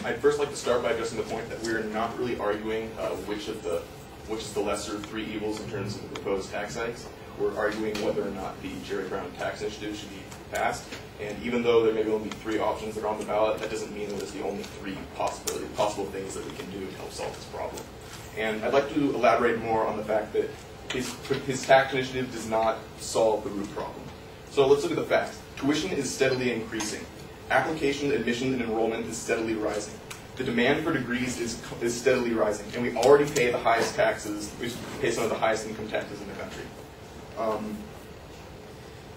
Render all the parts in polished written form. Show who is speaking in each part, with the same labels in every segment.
Speaker 1: I'd first like to start by addressing the point that we're not really arguing which is the lesser three evils in terms of the proposed tax hikes. We're arguing whether or not the Jerry Brown tax initiative should be passed. And even though there may only be three options that are on the ballot, that doesn't mean that there's the only three possible things that we can do to help solve this problem. And I'd like to elaborate more on the fact that his tax initiative does not solve the root problem. So let's look at the facts. Tuition is steadily increasing. Application, admission, and enrollment is steadily rising. The demand for degrees is steadily rising, and we already pay the highest taxes. We pay some of the highest income taxes in the country.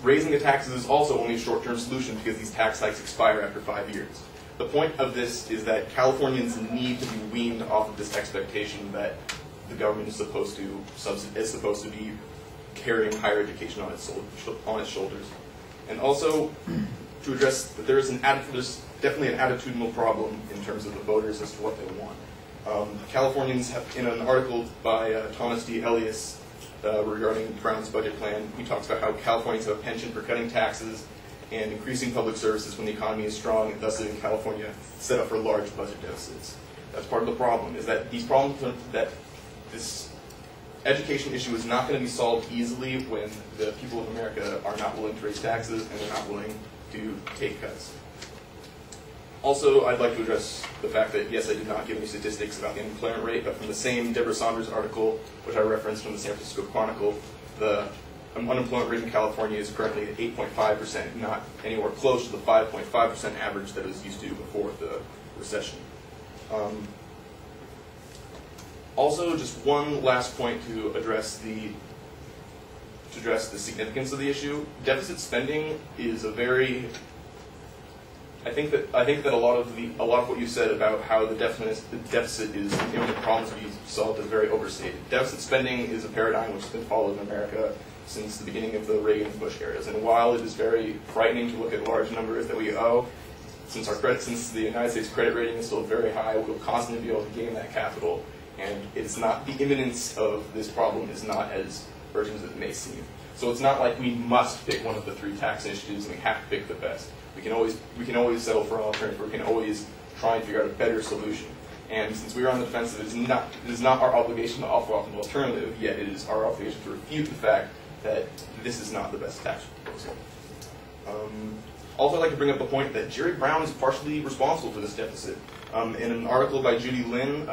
Speaker 1: Raising the taxes is also only a short-term solution because these tax hikes expire after 5 years. The point of this is that Californians need to be weaned off of this expectation that the government is supposed to be carrying higher education on its shoulders, and also to address that there's definitely an attitudinal problem in terms of the voters as to what they want. Californians have, in an article by Thomas D. Elias regarding Brown's budget plan, he talks about how Californians have a penchant for cutting taxes and increasing public services when the economy is strong, and thus in California set up for large budget deficits. That's part of the problem, is that these problems that this education issue is not going to be solved easily when the people of America are not willing to raise taxes and they're not willing to take cuts. Also, I'd like to address the fact that, yes, I did not give any statistics about the unemployment rate, but from the same Deborah Saunders article, which I referenced from the San Francisco Chronicle, the unemployment rate in California is currently at 8.5%, not anywhere close to the 5.5% average that it was used to before the recession. Also, just one last point to address the significance of the issue. Deficit spending is a very I think that a lot of what you said about how the deficit is the only problem to be solved is very overstated. Deficit spending is a paradigm which has been followed in America since the beginning of the Reagan and Bush eras. And while it is very frightening to look at large numbers that we owe, since the United States credit rating is still very high, we'll constantly be able to gain that capital. And it's not, the imminence of this problem is not as urgent as it may seem. So it's not like we must pick one of the three tax initiatives and we have to pick the best. We can always settle for an alternative. We can always try and figure out a better solution. And since we are on the defensive, it is not our obligation to offer up an alternative, yet it is our obligation to refute the fact that this is not the best tax proposal. Also, I'd like to bring up the point that Jerry Brown is partially responsible for this deficit. In an article by Judy Lin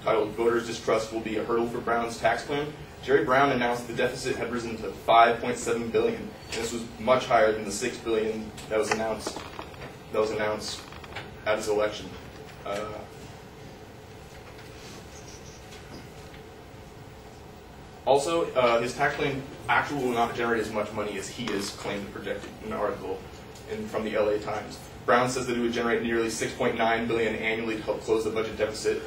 Speaker 1: titled "Voters' Distrust Will Be a Hurdle for Brown's Tax Plan," Jerry Brown announced the deficit had risen to $5.7 billion, and this was much higher than the $6 billion that was announced at his election. Also, his tax plan actually will not generate as much money as he is claimed and projected in an article from the LA Times. Brown says that it would generate nearly $6.9 billion annually to help close the budget deficit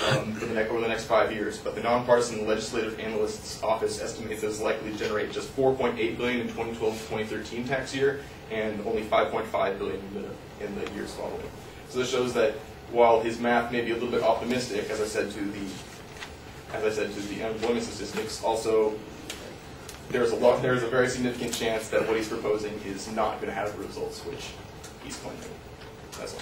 Speaker 1: over the next 5 years, but the nonpartisan legislative analyst's office estimates it is likely to generate just $4.8 billion in 2012-2013 tax year, and only $5.5 billion in the years following. So this shows that while his math may be a little bit optimistic, as I said to the unemployment statistics, also there's a very significant chance that what he's proposing is not going to have the results which he's claiming. That's all.